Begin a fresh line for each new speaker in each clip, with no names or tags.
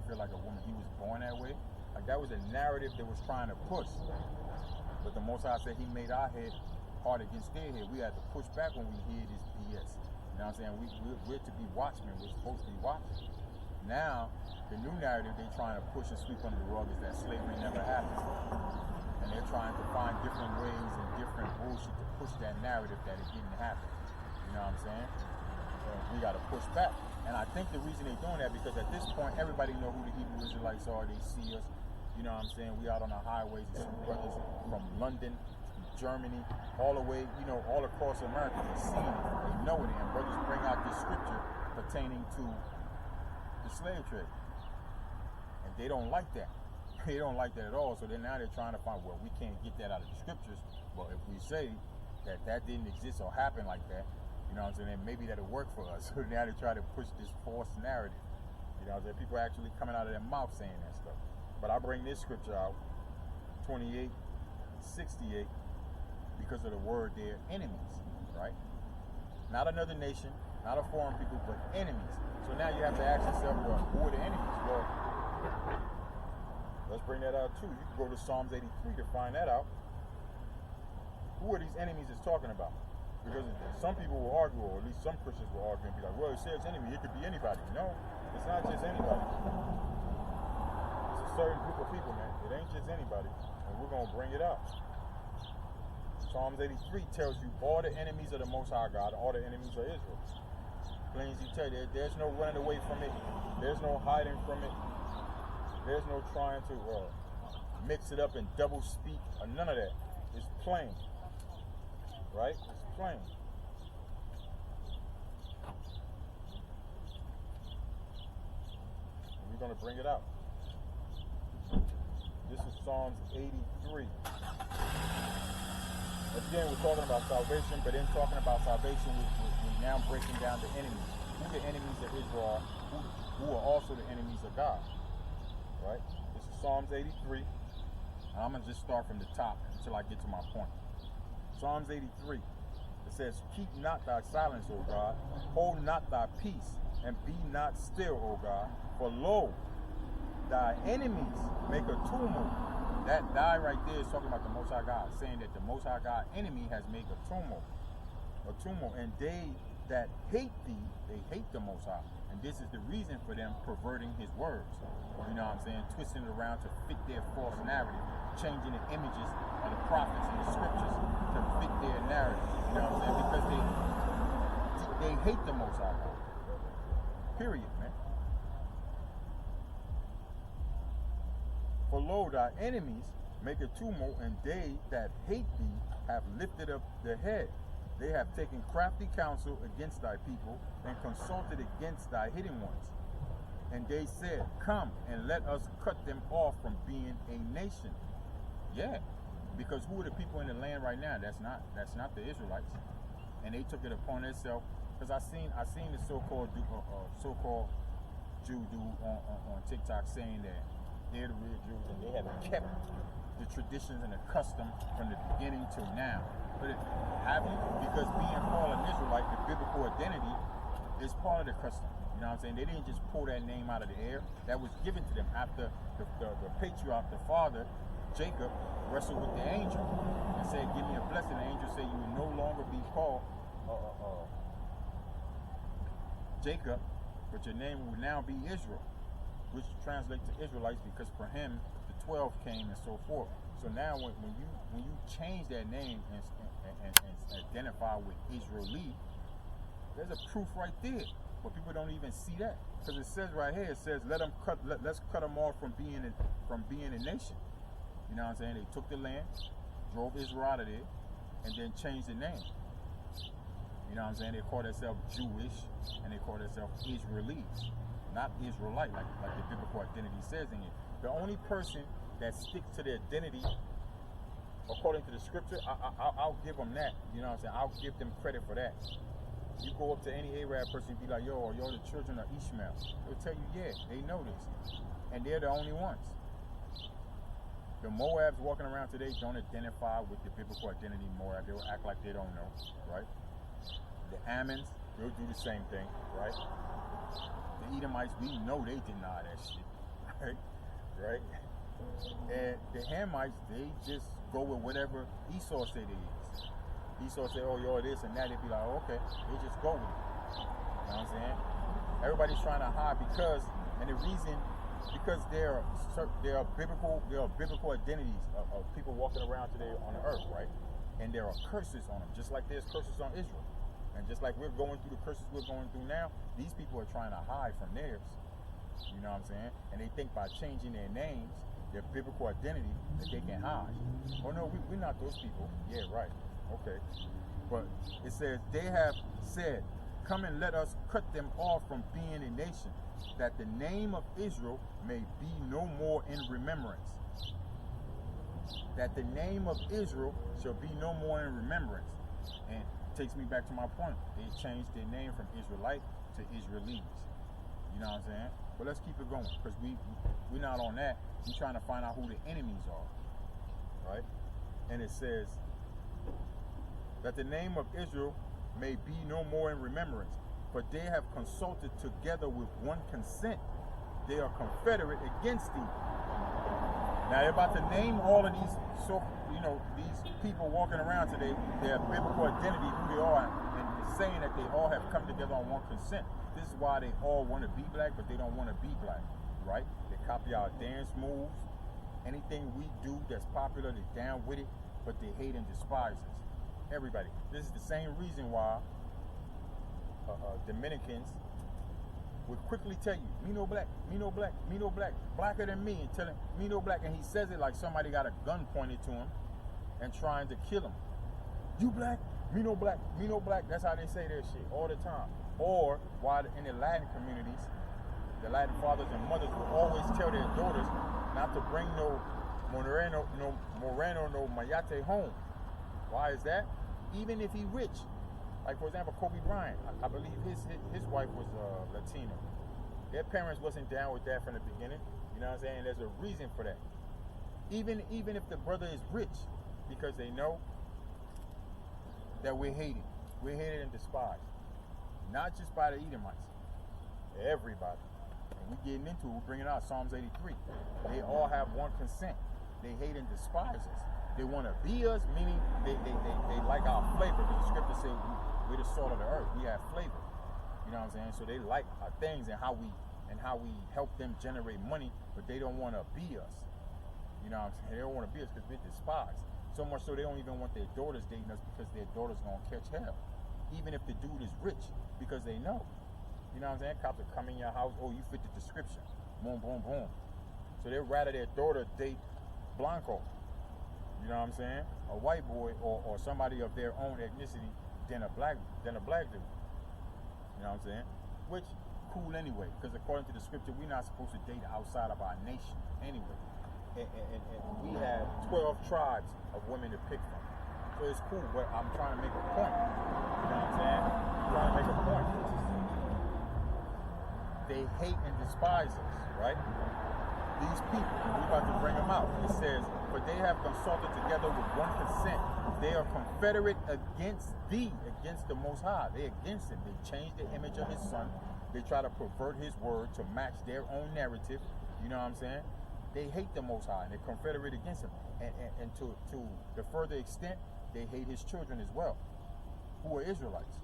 feel like a woman. He was born that way. Like that was a narrative that was trying to push. But the Most High said He made our head hard against their head. We had to push back when we hear this BS. You know what I'm saying? We're to be watchmen. We're supposed to be watching. Now, the new narrative they're trying to push and sweep under the rug is that slavery never happened. And they're trying to find different ways and different bullshit to push that narrative that it didn't happen. You know what I'm saying? So we got to push back. And I think the reason they're doing that because at this point, everybody know who the Hebrew Israelites are. They see us. You know what I'm saying? We out on the highways and some brothers from London, from Germany, all the way, you know, all across America. They see it. They know it. And brothers bring out this scripture pertaining to the slave trade. And they don't like that. They don't like that at all. So now they're trying to find, well, we can't get that out of the scriptures. But if we say that that didn't exist or happen like that, you know what I'm saying, then maybe that'll work for us. So now they try to push this false narrative. You know what I'm saying? People actually coming out of their mouth saying that stuff. But I bring this scripture out, 28:68, because of the word there, enemies, right? Not another nation, not a foreign people, but enemies. So now you have to ask yourself, well, who are the enemies? Well, let's bring that out too. You can go to Psalms 83 to find that out. Who are these enemies it's talking about? Because some people will argue, or at least some Christians will argue and be like, well, it says enemy, it could be anybody. No, it's not just anybody. It's a certain group of people, man. It ain't just anybody. And we're going to bring it up. Psalms 83 tells you all the enemies of the Most High God, all the enemies of Israel. Plain as you tell you, there's no running away from it. There's no hiding from it. There's no trying to mix it up and double speak or none of that. It's plain. Right? It's plain. We're going to bring it out. This is Psalms 83. Again, we're talking about salvation, but in talking about salvation, we're now breaking down the enemies. Who the enemies of Israel are, who are also the enemies of God. Right? This is Psalms 83. And I'm going to just start from the top until I get to my point. Psalms 83. It says, keep not thy silence, O God. Hold not thy peace, and be not still, O God. For lo, thy enemies make a tumult. That thy right there is talking about the Most High God, saying that the Most High God enemy has made a tumult. A tumult. And they that hate thee, they hate the Most High. And this is the reason for them perverting his words. You know what I'm saying? Twisting it around to fit their false narrative. Changing the images of the prophets and the scriptures to fit their narrative. You know what I'm saying? Because they hate the Most High God. Period, man. For lo, thy enemies make a tumult, and they that hate thee have lifted up their head. They have taken crafty counsel against thy people, and consulted against thy hidden ones. And they said, come and let us cut them off from being a nation. Yeah, because who are the people in the land right now? That's not the Israelites, and they took it upon themselves. Because I seen the so-called Jew dude on TikTok saying that they're the real Jews and they have kept the traditions and the custom from the beginning till now. But have you? Because being called an Israelite, the biblical identity is part of the custom. You know what I'm saying? They didn't just pull that name out of the air. That was given to them after the patriarch, the father, Jacob, wrestled with the angel and said, give me a blessing. The angel said, you will no longer be called Jacob, but your name will now be Israel, which translates to Israelites, because for him the 12 came and so forth. So now when you change that name and identify with Israeli, there's a proof right there. But people don't even see that, because it says right here, it says let's cut them off from being a nation. You know what I'm saying? They took the land, drove Israel out of there, and then changed the name. You know what I'm saying? They call themselves Jewish, and they call themselves Israelis, not Israelite, like the biblical identity says in it. The only person that sticks to the identity according to the scripture, I'll give them that. You know what I'm saying? I'll give them credit for that. You go up to any Arab person and be like, yo, are y'all the children of Ishmael? They'll tell you, yeah, they know this. And they're the only ones. The Moabs walking around today don't identify with the biblical identity Moab. They'll act like they don't know, right? The Ammons, they'll do the same thing, right? The Edomites, we know they deny that shit. right? And the Hamites, they just go with whatever Esau said it is. Esau said, oh, yo, this and that. They'd be like, oh, okay. They just go with it. You know what I'm saying? Everybody's trying to hide because, and the reason, because there are biblical identities of people walking around today on the earth, right? And there are curses on them, just like there's curses on Israel. And just like we're going through the curses we're going through now, these people are trying to hide from theirs. You know what I'm saying? And they think by changing their names, their biblical identity, that they can hide. Oh no, we're not those people. Yeah, right. Okay. But it says, they have said, come and let us cut them off from being a nation, that the name of Israel may be no more in remembrance. That the name of Israel shall be no more in remembrance. And it takes me back to my point. They changed their name from Israelite to Israelis. You know what I'm saying? But let's keep it going, because we're not on that. We're trying to find out who the enemies are. Right? And it says, that the name of Israel may be no more in remembrance, for they have consulted together with one consent. They are confederate against thee. Now they're about to name all of these, these people walking around today, their biblical identity, who they are, and it's saying that they all have come together on one consent. This is why they all want to be black, but they don't want to be black, right? They copy our dance moves. Anything we do that's popular, they're down with it, but they hate and despise us. Everybody. This is the same reason why Dominicans would quickly tell you, me no black, me no black, me no black, blacker than me, and telling me no black, and he says it like somebody got a gun pointed to him and trying to kill him. You black, me no black, me no black. That's how they say their shit all the time. Or while in the Latin communities, the Latin fathers and mothers will always tell their daughters not to bring no Moreno, no Mayate home. Why is that? Even if he rich. Like, for example, Kobe Bryant, I believe his wife was Latino. Their parents wasn't down with that from the beginning. You know what I'm saying? There's a reason for that. Even if the brother is rich, because they know that we're hated. We're hated and despised. Not just by the Edomites. Everybody. And we're getting into it. We're bringing out Psalms 83. They all have one consent. They hate and despise us. They want to be us, meaning they like our flavor. Because the scripture says we're the salt of the earth. We have flavor. You know what I'm saying? So they like our things and how we help them generate money, but they don't want to be us. You know what I'm saying? They don't want to be us because we're despised. So much so they don't even want their daughters dating us because their daughters gonna catch hell. Even if the dude is rich, because they know. You know what I'm saying? Cops will come in your house, oh, you fit the description. Boom, boom, boom. So they'd rather their daughter date Blanco. You know what I'm saying? A white boy or somebody of their own ethnicity than a black dude. You know what I'm saying? Which, cool anyway, because according to the scripture, we're not supposed to date outside of our nation anyway. And we have 12 tribes of women to pick from. So it's cool, but I'm trying to make a point. You know what I'm saying? I'm trying to make a point. They hate and despise us, right? These people, we're about to bring them out. It says, but they have consulted together with one consent. They are confederate against thee, against the Most High. They're against him. They changed the image of his son. They try to pervert his word to match their own narrative. You know what I'm saying? They hate the Most High, and they're confederate against him. And to the further extent, they hate his children as well, who are Israelites,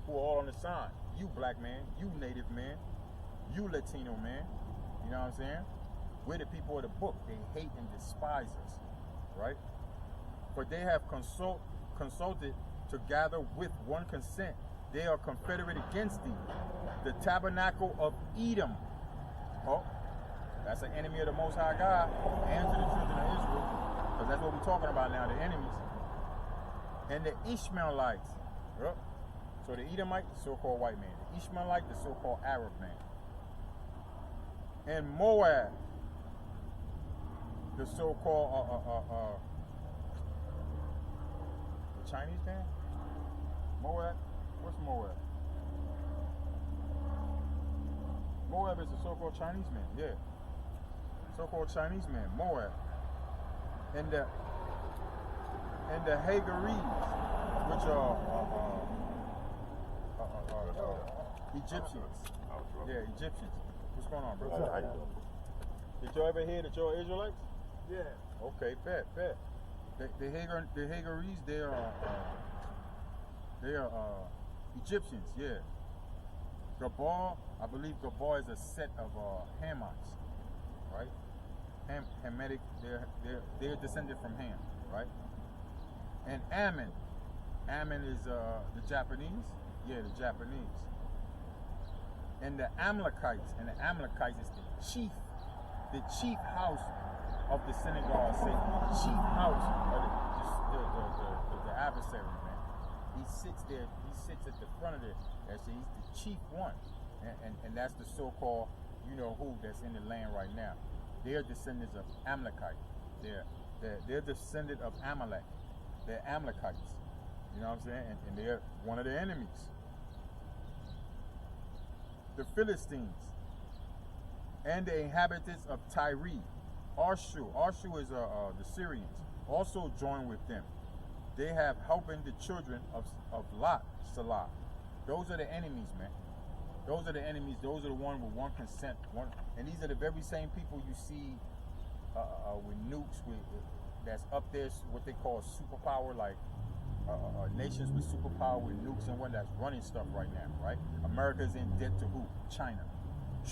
who are all on the sign. You black man, you native man, you Latino man. You know what I'm saying? We're the people of the book. They hate and despise us, right? For they have consulted to gather with one consent. They are confederate against thee. The tabernacle of Edom. Oh, that's an enemy of the Most High God and to the children of Israel, because that's what we're talking about now, the enemies. And the Ishmaelites. Yep. So the Edomite, the so-called white man. The Ishmaelite, the so-called Arab man. And Moab, the so-called the Chinese man? Moab? What's Moab? Moab is the so-called Chinese man, yeah. So-called Chinese man, Moab. And the Hagarees, which are Egyptians. Yeah, Egyptians. What's going on, bro? Did y'all ever hear that y'all Israelites?
Yeah.
Okay, bet. The Hagarees, they are Egyptians, yeah. Gabal, I believe Gabal is a set of Hamites, right? Hamitic, they're descended from Ham, right? And Ammon is the Japanese, yeah, the Japanese. And the Amalekites is the chief house of the synagogue, say, chief house of the adversary, man. He sits at the front of it. He's the chief one. And that's the so-called, you know who, that's in the land right now. They're descendants of Amalekite. They're descendant of Amalek. They're Amalekites. You know what I'm saying? And they're one of the enemies. The Philistines and the inhabitants of Tyre, Arshu is the Syrians, also join with them. They have helping the children of Lot, Salah. Those are the enemies, man. Those are the enemies. Those are the ones with one consent. And these are the very same people you see with nukes, that's up there, what they call superpower, like nations with superpower with nukes and what, that's running stuff right now, right? America's in debt to who? China.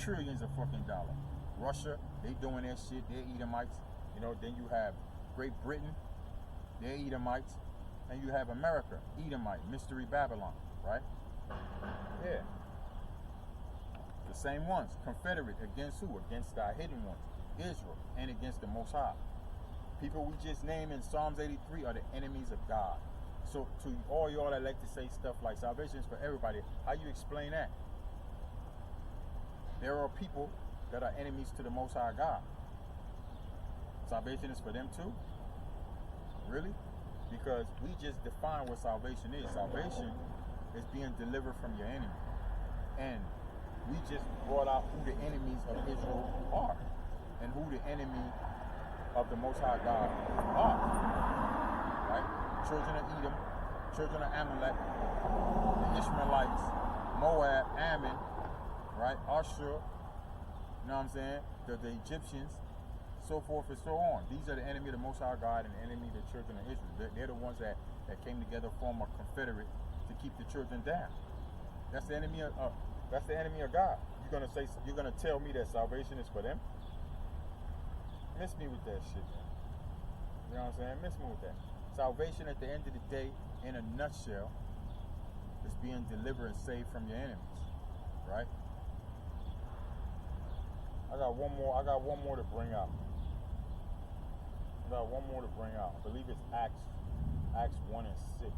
Trillions of fucking dollars. Russia, they doing their shit, they're Edomites. You know, then you have Great Britain, they're Edomites. And you have America, Edomite, Mystery Babylon, right? Yeah. The same ones, confederate against who? Against our hidden ones, Israel, and against the Most High. People we just named in Psalms 83 are the enemies of God. So to all y'all that like to say stuff like salvation is for everybody, how you explain that? There are people that are enemies to the Most High God. Salvation is for them too? Really? Because we just define what salvation is. Salvation is being delivered from your enemy. And we just brought out who the enemies of Israel are and who the enemy of the Most High God are. Right? Children of Edom, children of Amalek, the Ishmaelites, Moab, Ammon, right? Ashur, you know what I'm saying? The Egyptians, so forth and so on. These are the enemy of the Most High God and the enemy of the children of Israel. They're the ones that came together, form a confederate to keep the children down. That's the enemy of God. You're gonna tell me that salvation is for them? Miss me with that shit, man. You know what I'm saying? Miss me with that. Salvation at the end of the day, in a nutshell, is being delivered and saved from your enemies. Right? I got one more to bring out. I believe it's Acts 1 and 6.